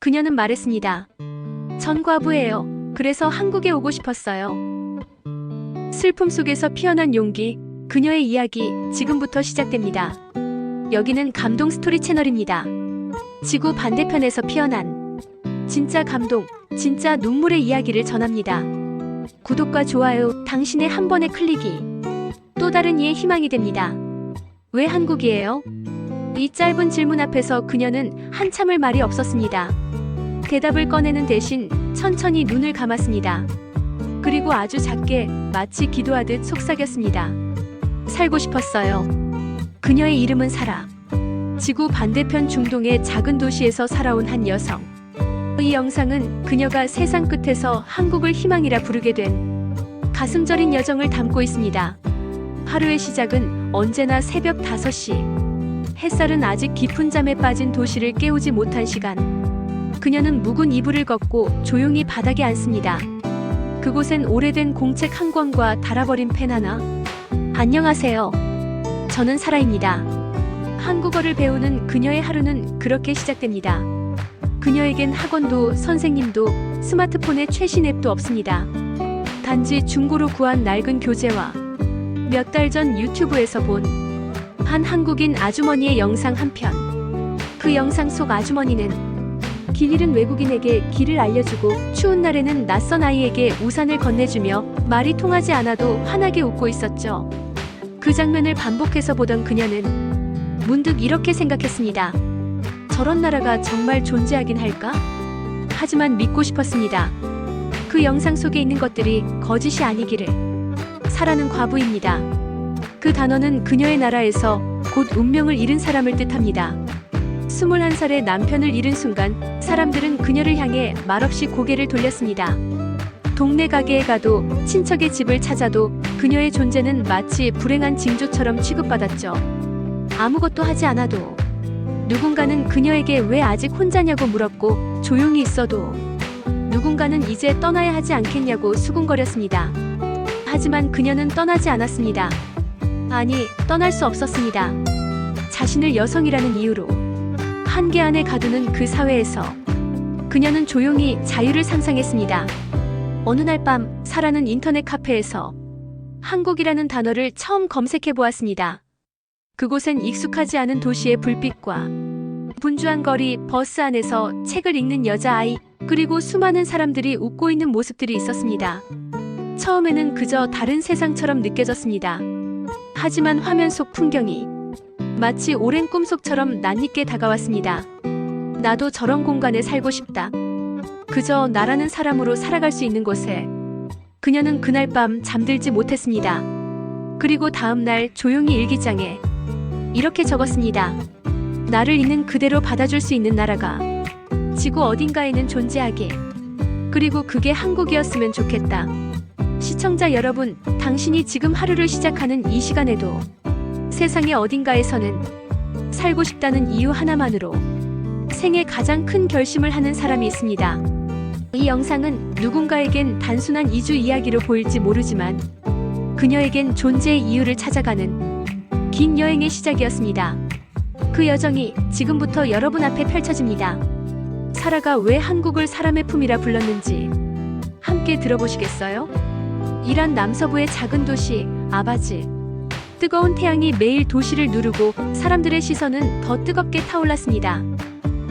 그녀는 말했습니다. 전 과부예요. 그래서 한국에 오고 싶었어요. 슬픔 속에서 피어난 용기, 그녀의 이야기 지금부터 시작됩니다. 여기는 감동 스토리 채널입니다. 지구 반대편에서 피어난 진짜 감동, 진짜 눈물의 이야기를 전합니다. 구독과 좋아요, 당신의 한 번의 클릭이 또 다른 이의 희망이 됩니다. 왜 한국이에요? 이 짧은 질문 앞에서 그녀는 한참을 말이 없었습니다. 대답을 꺼내는 대신 천천히 눈을 감았습니다. 그리고 아주 작게 마치 기도하듯 속삭였습니다. 살고 싶었어요. 그녀의 이름은 사라. 지구 반대편 중동의 작은 도시에서 살아온 한 여성. 이 영상은 그녀가 세상 끝에서 한국을 희망이라 부르게 된 가슴 저린 여정을 담고 있습니다. 하루의 시작은 언제나 새벽 5시. 햇살은 아직 깊은 잠에 빠진 도시를 깨우지 못한 시간. 그녀는 묵은 이불을 걷고 조용히 바닥에 앉습니다. 그곳엔 오래된 공책 한 권과 닳아버린 펜 하나. 안녕하세요. 저는 사라입니다. 한국어를 배우는 그녀의 하루는 그렇게 시작됩니다. 그녀에겐 학원도 선생님도 스마트폰의 최신 앱도 없습니다. 단지 중고로 구한 낡은 교재와 몇 달 전 유튜브에서 본 한 한국인 아주머니의 영상 한 편. 그 영상 속 아주머니는 길 잃은 외국인에게 길을 알려주고 추운 날에는 낯선 아이에게 우산을 건네주며 말이 통하지 않아도 환하게 웃고 있었죠. 그 장면을 반복해서 보던 그녀는 문득 이렇게 생각했습니다. 저런 나라가 정말 존재하긴 할까? 하지만 믿고 싶었습니다. 그 영상 속에 있는 것들이 거짓이 아니기를. 사라는 과부입니다. 그 단어는 그녀의 나라에서 곧 운명을 잃은 사람을 뜻합니다. 21살의 남편을 잃은 순간 사람들은 그녀를 향해 말없이 고개를 돌렸습니다. 동네 가게에 가도 친척의 집을 찾아도 그녀의 존재는 마치 불행한 징조처럼 취급받았죠. 아무것도 하지 않아도 누군가는 그녀에게 왜 아직 혼자냐고 물었고 조용히 있어도 누군가는 이제 떠나야 하지 않겠냐고 수군거렸습니다. 하지만 그녀는 떠나지 않았습니다. 아니, 떠날 수 없었습니다. 자신을 여성이라는 이유로 한계 안에 가두는 그 사회에서 그녀는 조용히 자유를 상상했습니다. 어느 날 밤 사라는 인터넷 카페에서 한국이라는 단어를 처음 검색해 보았습니다. 그곳엔 익숙하지 않은 도시의 불빛과 분주한 거리, 버스 안에서 책을 읽는 여자아이, 그리고 수많은 사람들이 웃고 있는 모습들이 있었습니다. 처음에는 그저 다른 세상처럼 느껴졌습니다. 하지만 화면 속 풍경이 마치 오랜 꿈속처럼 낯익게 다가왔습니다. 나도 저런 공간에 살고 싶다. 그저 나라는 사람으로 살아갈 수 있는 곳에. 그녀는 그날 밤 잠들지 못했습니다. 그리고 다음 날 조용히 일기장에 이렇게 적었습니다. 나를 있는 그대로 받아줄 수 있는 나라가 지구 어딘가에는 존재하게. 그리고 그게 한국이었으면 좋겠다. 시청자 여러분, 당신이 지금 하루를 시작하는 이 시간에도 세상의 어딘가에서는 살고 싶다는 이유 하나만으로 생애 가장 큰 결심을 하는 사람이 있습니다. 이 영상은 누군가에겐 단순한 이주 이야기로 보일지 모르지만 그녀에겐 존재의 이유를 찾아가는 긴 여행의 시작이었습니다. 그 여정이 지금부터 여러분 앞에 펼쳐집니다. 사라가 왜 한국을 사람의 품이라 불렀는지 함께 들어보시겠어요? 이란 남서부의 작은 도시 아바즈. 뜨거운 태양이 매일 도시를 누르고 사람들의 시선은 더 뜨겁게 타올랐습니다.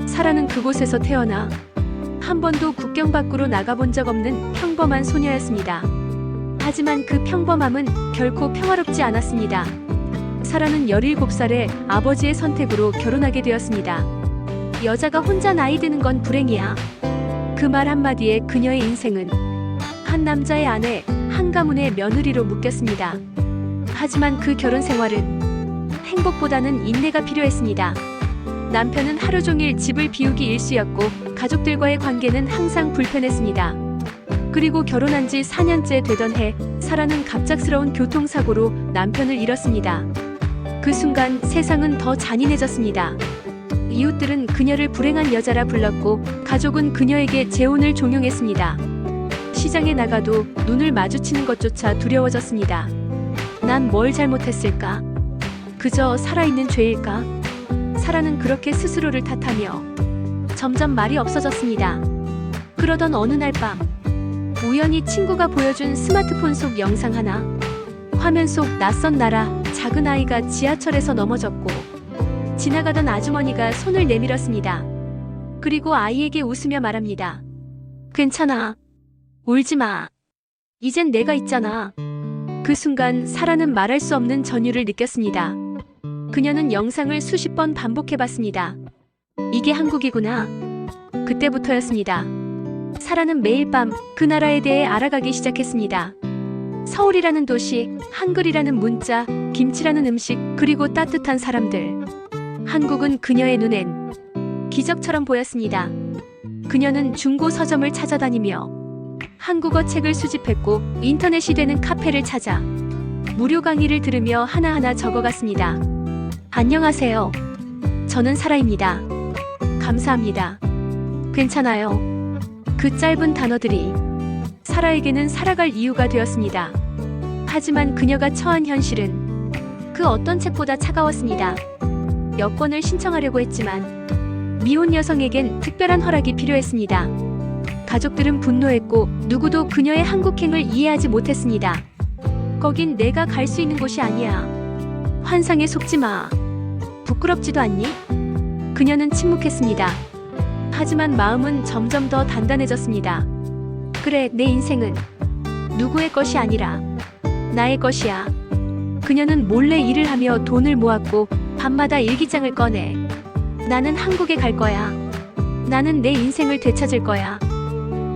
사라는 그곳에서 태어나 한 번도 국경 밖으로 나가본 적 없는 평범한 소녀였습니다. 하지만 그 평범함은 결코 평화롭지 않았습니다. 사라는 17살에 아버지의 선택으로 결혼하게 되었습니다. 여자가 혼자 나이 드는 건 불행이야. 그 말 한마디에 그녀의 인생은 한 남자의 아내, 한 가문의 며느리로 묶였습니다. 하지만 그 결혼 생활은 행복보다는 인내가 필요했습니다. 남편은 하루 종일 집을 비우기 일쑤였고 가족들과의 관계는 항상 불편했습니다. 그리고 결혼한 지 4년째 되던 해 사라는 갑작스러운 교통사고로 남편을 잃었습니다. 그 순간 세상은 더 잔인해졌습니다. 이웃들은 그녀를 불행한 여자라 불렀고 가족은 그녀에게 재혼을 종용했습니다. 시장에 나가도 눈을 마주치는 것조차 두려워졌습니다. 난 뭘 잘못했을까? 그저 살아있는 죄일까? 사라는 그렇게 스스로를 탓하며 점점 말이 없어졌습니다. 그러던 어느 날 밤, 우연히 친구가 보여준 스마트폰 속 영상 하나. 화면 속 낯선 나라, 작은 아이가 지하철에서 넘어졌고 지나가던 아주머니가 손을 내밀었습니다. 그리고 아이에게 웃으며 말합니다. 괜찮아. 울지 마. 이젠 내가 있잖아. 그 순간 사라는 말할 수 없는 전율을 느꼈습니다. 그녀는 영상을 수십 번 반복해봤습니다. 이게 한국이구나. 그때부터였습니다. 사라는 매일 밤 그 나라에 대해 알아가기 시작했습니다. 서울이라는 도시, 한글이라는 문자, 김치라는 음식, 그리고 따뜻한 사람들. 한국은 그녀의 눈엔 기적처럼 보였습니다. 그녀는 중고 서점을 찾아다니며 한국어 책을 수집했고 인터넷이 되는 카페를 찾아 무료 강의를 들으며 하나하나 적어갔습니다. 안녕하세요. 저는 사라입니다. 감사합니다. 괜찮아요. 그 짧은 단어들이 사라에게는 살아갈 이유가 되었습니다. 하지만 그녀가 처한 현실은 그 어떤 책보다 차가웠습니다. 여권을 신청하려고 했지만 미혼 여성에겐 특별한 허락이 필요했습니다. 가족들은 분노했고 누구도 그녀의 한국행을 이해하지 못했습니다. 거긴 내가 갈 수 있는 곳이 아니야. 환상에 속지 마. 부끄럽지도 않니? 그녀는 침묵했습니다. 하지만 마음은 점점 더 단단해졌습니다. 그래, 내 인생은 누구의 것이 아니라 나의 것이야. 그녀는 몰래 일을 하며 돈을 모았고 밤마다 일기장을 꺼내 나는 한국에 갈 거야. 나는 내 인생을 되찾을 거야.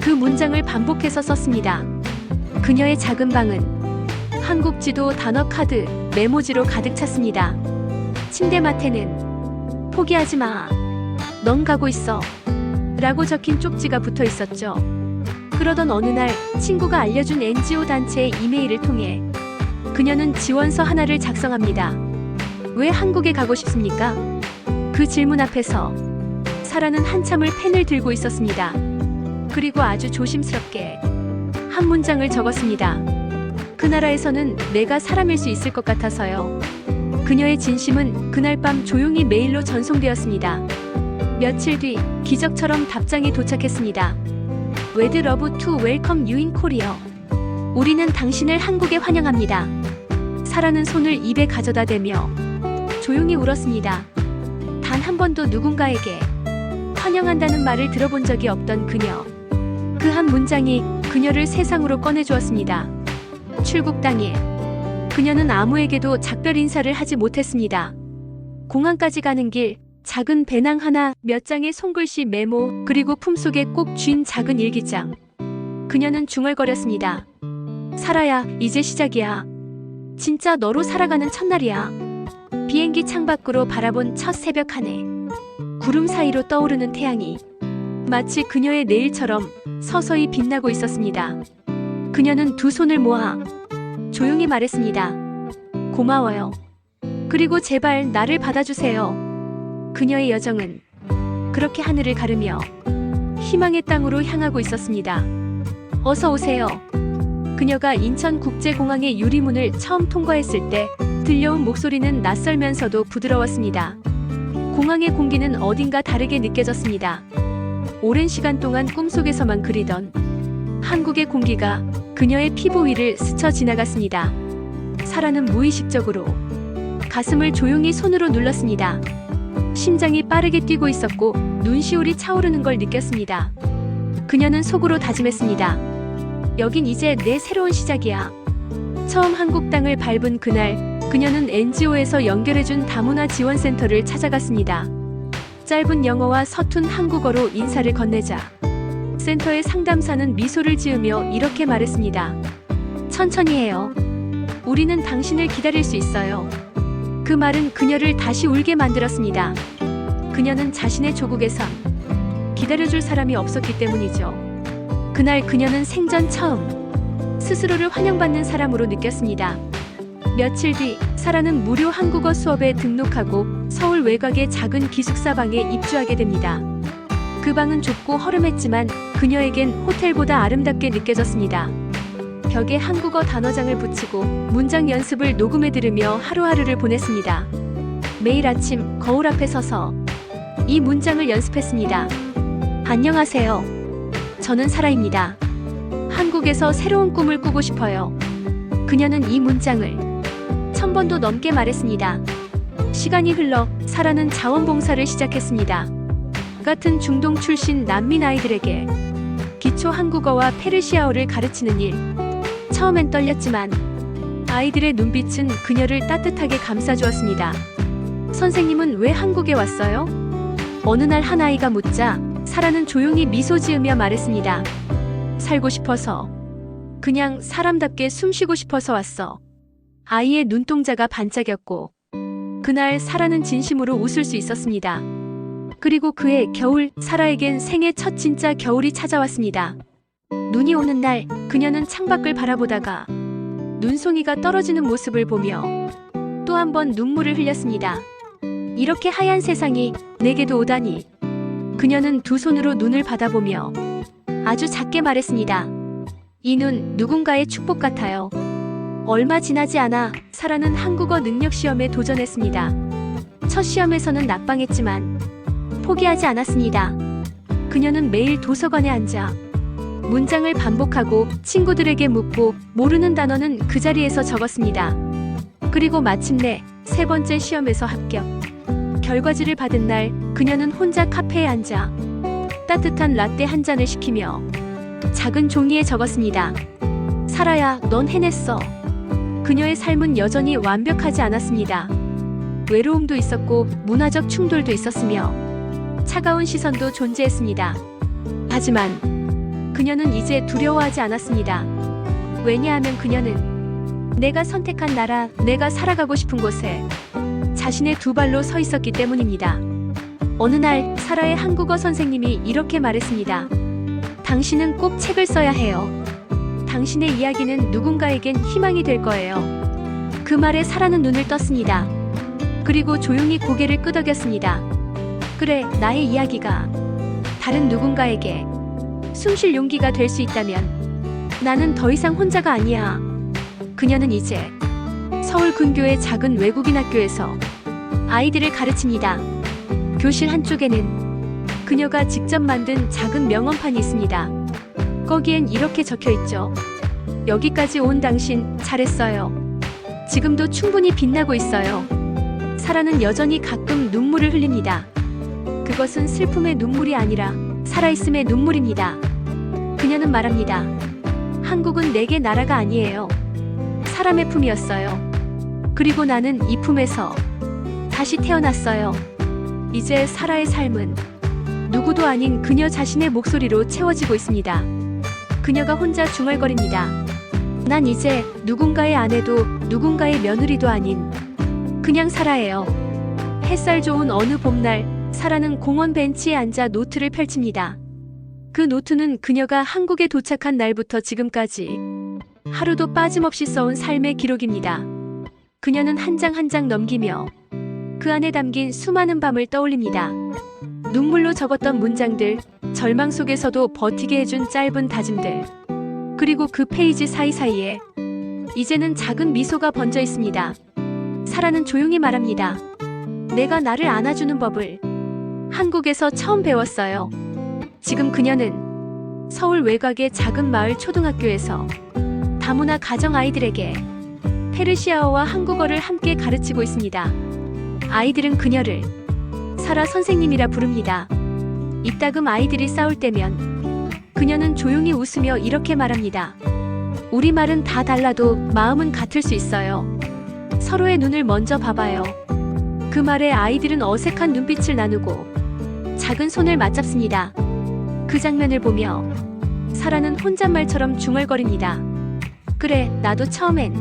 그 문장을 반복해서 썼습니다. 그녀의 작은 방은 한국 지도, 단어 카드, 메모지로 가득 찼습니다. 침대맡에는 포기하지 마. 넌 가고 있어. 라고 적힌 쪽지가 붙어 있었죠. 그러던 어느 날 친구가 알려준 NGO 단체의 이메일을 통해 그녀는 지원서 하나를 작성합니다. 왜 한국에 가고 싶습니까? 그 질문 앞에서 사라는 한참을 펜을 들고 있었습니다. 그리고 아주 조심스럽게 한 문장을 적었습니다. 그 나라에서는 내가 사람일 수 있을 것 같아서요. 그녀의 진심은 그날 밤 조용히 메일로 전송되었습니다. 며칠 뒤 기적처럼 답장이 도착했습니다. We'd love to welcome you in Korea. 우리는 당신을 한국에 환영합니다. 사라는 손을 입에 가져다 대며 조용히 울었습니다. 단 한 번도 누군가에게 환영한다는 말을 들어본 적이 없던 그녀. 그 한 문장이 그녀를 세상으로 꺼내주었습니다. 출국 당일 그녀는 아무에게도 작별 인사를 하지 못했습니다. 공항까지 가는 길 작은 배낭 하나, 몇 장의 손글씨 메모, 그리고 품속에 꼭 쥔 작은 일기장. 그녀는 중얼거렸습니다. 사라야, 이제 시작이야. 진짜 너로 살아가는 첫날이야. 비행기 창밖으로 바라본 첫 새벽 하늘. 구름 사이로 떠오르는 태양이 마치 그녀의 내일처럼 서서히 빛나고 있었습니다. 그녀는 두 손을 모아 조용히 말했습니다. 고마워요. 그리고 제발 나를 받아주세요. 그녀의 여정은 그렇게 하늘을 가르며 희망의 땅으로 향하고 있었습니다. 어서 오세요. 그녀가 인천국제공항의 유리문을 처음 통과했을 때 들려온 목소리는 낯설면서도 부드러웠습니다. 공항의 공기는 어딘가 다르게 느껴졌습니다. 오랜 시간 동안 꿈속에서만 그리던 한국의 공기가 그녀의 피부 위를 스쳐 지나갔습니다. 사라는 무의식적으로 가슴을 조용히 손으로 눌렀습니다. 심장이 빠르게 뛰고 있었고 눈시울이 차오르는 걸 느꼈습니다. 그녀는 속으로 다짐했습니다. 여긴 이제 내 새로운 시작이야. 처음 한국 땅을 밟은 그날 그녀는 NGO에서 연결해준 다문화 지원센터를 찾아갔습니다. 짧은 영어와 서툰 한국어로 인사를 건네자 센터의 상담사는 미소를 지으며 이렇게 말했습니다. 천천히 해요. 우리는 당신을 기다릴 수 있어요. 그 말은 그녀를 다시 울게 만들었습니다. 그녀는 자신의 조국에선 기다려줄 사람이 없었기 때문이죠. 그날 그녀는 생전 처음 스스로를 환영받는 사람으로 느꼈습니다. 며칠 뒤 사라는 무료 한국어 수업에 등록하고 서울 외곽의 작은 기숙사 방에 입주하게 됩니다. 그 방은 좁고 허름했지만 그녀에겐 호텔보다 아름답게 느껴졌습니다. 벽에 한국어 단어장을 붙이고 문장 연습을 녹음해 들으며 하루하루를 보냈습니다. 매일 아침 거울 앞에 서서 이 문장을 연습했습니다. 안녕하세요. 저는 사라입니다. 한국에서 새로운 꿈을 꾸고 싶어요. 그녀는 이 문장을 1000번도 넘게 말했습니다. 시간이 흘러 사라는 자원봉사를 시작했습니다. 같은 중동 출신 난민 아이들에게 기초 한국어와 페르시아어를 가르치는 일. 처음엔 떨렸지만 아이들의 눈빛은 그녀를 따뜻하게 감싸주었습니다. 선생님은 왜 한국에 왔어요? 어느 날 한 아이가 묻자 사라는 조용히 미소 지으며 말했습니다. 살고 싶어서. 그냥 사람답게 숨쉬고 싶어서 왔어. 아이의 눈동자가 반짝였고 그날 사라는 진심으로 웃을 수 있었습니다. 그리고 그해 겨울, 사라에겐 생애 첫 진짜 겨울이 찾아왔습니다. 눈이 오는 날 그녀는 창밖을 바라보다가 눈송이가 떨어지는 모습을 보며 또 한 번 눈물을 흘렸습니다. 이렇게 하얀 세상이 내게도 오다니. 그녀는 두 손으로 눈을 받아보며 아주 작게 말했습니다. 이 눈 누군가의 축복 같아요. 얼마 지나지 않아 사라는 한국어 능력 시험에 도전했습니다. 첫 시험에서는 낙방했지만 포기하지 않았습니다. 그녀는 매일 도서관에 앉아 문장을 반복하고 친구들에게 묻고 모르는 단어는 그 자리에서 적었습니다. 그리고 마침내 세 번째 시험에서 합격. 결과지를 받은 날 그녀는 혼자 카페에 앉아 따뜻한 라떼 한 잔을 시키며 작은 종이에 적었습니다. 사라야, 넌 해냈어. 그녀의 삶은 여전히 완벽하지 않았습니다. 외로움도 있었고 문화적 충돌도 있었으며 차가운 시선도 존재했습니다. 하지만 그녀는 이제 두려워하지 않았습니다. 왜냐하면 그녀는 내가 선택한 나라, 내가 살아가고 싶은 곳에 자신의 두 발로 서 있었기 때문입니다. 어느 날 사라의 한국어 선생님이 이렇게 말했습니다. 당신은 꼭 책을 써야 해요. 당신의 이야기는 누군가에겐 희망이 될 거예요. 그 말에 사라는 눈을 떴습니다. 그리고 조용히 고개를 끄덕였습니다. 그래, 나의 이야기가 다른 누군가에게 숨쉴 용기가 될 수 있다면 나는 더 이상 혼자가 아니야. 그녀는 이제 서울 근교의 작은 외국인 학교에서 아이들을 가르칩니다. 교실 한쪽에는 그녀가 직접 만든 작은 명언판이 있습니다. 거기엔 이렇게 적혀 있죠. 여기까지 온 당신 잘했어요. 지금도 충분히 빛나고 있어요. 사라는 여전히 가끔 눈물을 흘립니다. 그것은 슬픔의 눈물이 아니라 살아있음의 눈물입니다. 그녀는 말합니다. 한국은 내게 나라가 아니에요. 사람의 품이었어요. 그리고 나는 이 품에서 다시 태어났어요. 이제 사라의 삶은 누구도 아닌 그녀 자신의 목소리로 채워지고 있습니다. 그녀가 혼자 중얼거립니다. 난 이제 누군가의 아내도 누군가의 며느리도 아닌 그냥 사라예요. 햇살 좋은 어느 봄날 사라는 공원 벤치에 앉아 노트를 펼칩니다. 그 노트는 그녀가 한국에 도착한 날부터 지금까지 하루도 빠짐없이 써온 삶의 기록입니다. 그녀는 한 장 한 장 넘기며 그 안에 담긴 수많은 밤을 떠올립니다. 눈물로 적었던 문장들, 절망 속에서도 버티게 해준 짧은 다짐들, 그리고 그 페이지 사이사이에 이제는 작은 미소가 번져 있습니다. 사라는 조용히 말합니다. 내가 나를 안아주는 법을 한국에서 처음 배웠어요. 지금 그녀는 서울 외곽의 작은 마을 초등학교에서 다문화 가정 아이들에게 페르시아어와 한국어를 함께 가르치고 있습니다. 아이들은 그녀를 사라 선생님이라 부릅니다. 이따금 아이들이 싸울 때면 그녀는 조용히 웃으며 이렇게 말합니다. 우리말은 다 달라도 마음은 같을 수 있어요. 서로의 눈을 먼저 봐봐요. 그 말에 아이들은 어색한 눈빛을 나누고 작은 손을 맞잡습니다. 그 장면을 보며 사라는 혼잣말처럼 중얼거립니다. 그래, 나도 처음엔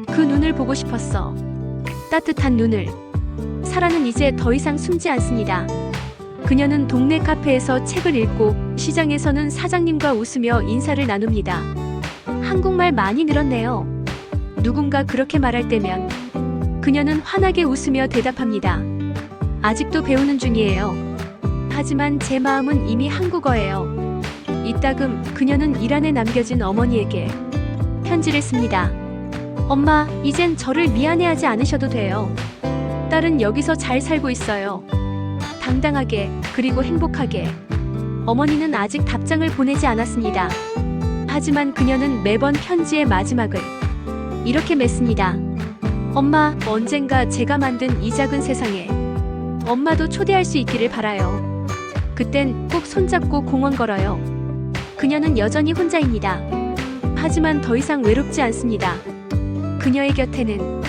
그 눈을 보고 싶었어. 따뜻한 눈을. 사라는 이제 더 이상 숨지 않습니다. 그녀는 동네 카페에서 책을 읽고 시장에서는 사장님과 웃으며 인사를 나눕니다. 한국말 많이 늘었네요. 누군가 그렇게 말할 때면 그녀는 환하게 웃으며 대답합니다. 아직도 배우는 중이에요. 하지만 제 마음은 이미 한국어예요. 이따금 그녀는 이란에 남겨진 어머니에게 편지를 씁니다. 엄마, 이젠 저를 미안해하지 않으셔도 돼요. 딸은 여기서 잘 살고 있어요. 당당하게, 그리고 행복하게. 어머니는 아직 답장을 보내지 않았습니다. 하지만 그녀는 매번 편지의 마지막을 이렇게 맺습니다. 엄마, 언젠가 제가 만든 이 작은 세상에 엄마도 초대할 수 있기를 바라요. 그땐 꼭 손잡고 공원 걸어요. 그녀는 여전히 혼자입니다. 하지만 더 이상 외롭지 않습니다. 그녀의 곁에는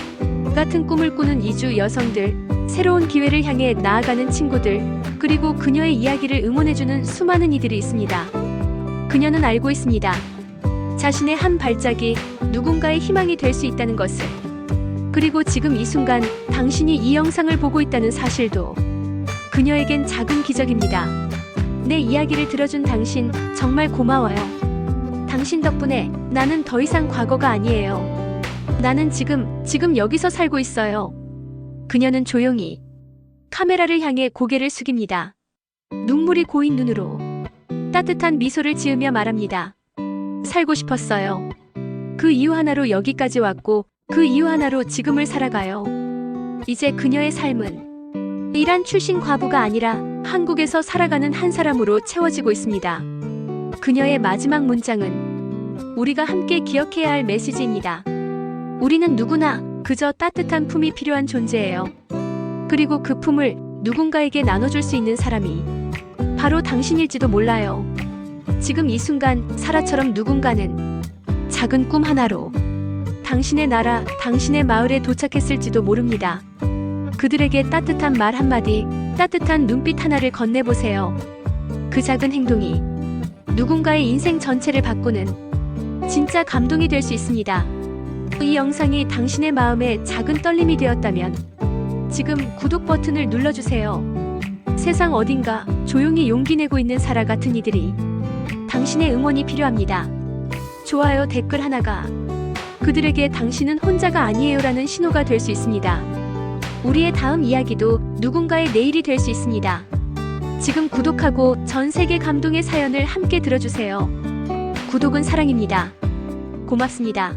같은 꿈을 꾸는 이주 여성들, 새로운 기회를 향해 나아가는 친구들, 그리고 그녀의 이야기를 응원해주는 수많은 이들이 있습니다. 그녀는 알고 있습니다. 자신의 한 발짝이 누군가의 희망이 될 수 있다는 것을. 그리고 지금 이 순간 당신이 이 영상을 보고 있다는 사실도 그녀에겐 작은 기적입니다. 내 이야기를 들어준 당신 정말 고마워요. 당신 덕분에 나는 더 이상 과거가 아니에요. 나는 지금 여기서 살고 있어요. 그녀는 조용히 카메라를 향해 고개를 숙입니다. 눈물이 고인 눈으로 따뜻한 미소를 지으며 말합니다. 살고 싶었어요. 그 이유 하나로 여기까지 왔고 그 이유 하나로 지금을 살아가요. 이제 그녀의 삶은 이란 출신 과부가 아니라 한국에서 살아가는 한 사람으로 채워지고 있습니다. 그녀의 마지막 문장은 우리가 함께 기억해야 할 메시지입니다. 우리는 누구나 그저 따뜻한 품이 필요한 존재예요. 그리고 그 품을 누군가에게 나눠줄 수 있는 사람이 바로 당신일지도 몰라요. 지금 이 순간 사라처럼 누군가는 작은 꿈 하나로 당신의 나라, 당신의 마을에 도착했을지도 모릅니다. 그들에게 따뜻한 말 한마디, 따뜻한 눈빛 하나를 건네보세요. 그 작은 행동이 누군가의 인생 전체를 바꾸는 진짜 감동이 될 수 있습니다. 이 영상이 당신의 마음에 작은 떨림이 되었다면 지금 구독 버튼을 눌러주세요. 세상 어딘가 조용히 용기 내고 있는 사라 같은 이들이 당신의 응원이 필요합니다. 좋아요, 댓글 하나가 그들에게 당신은 혼자가 아니에요라는 신호가 될 수 있습니다. 우리의 다음 이야기도 누군가의 내일이 될 수 있습니다. 지금 구독하고 전 세계 감동의 사연을 함께 들어주세요. 구독은 사랑입니다. 고맙습니다.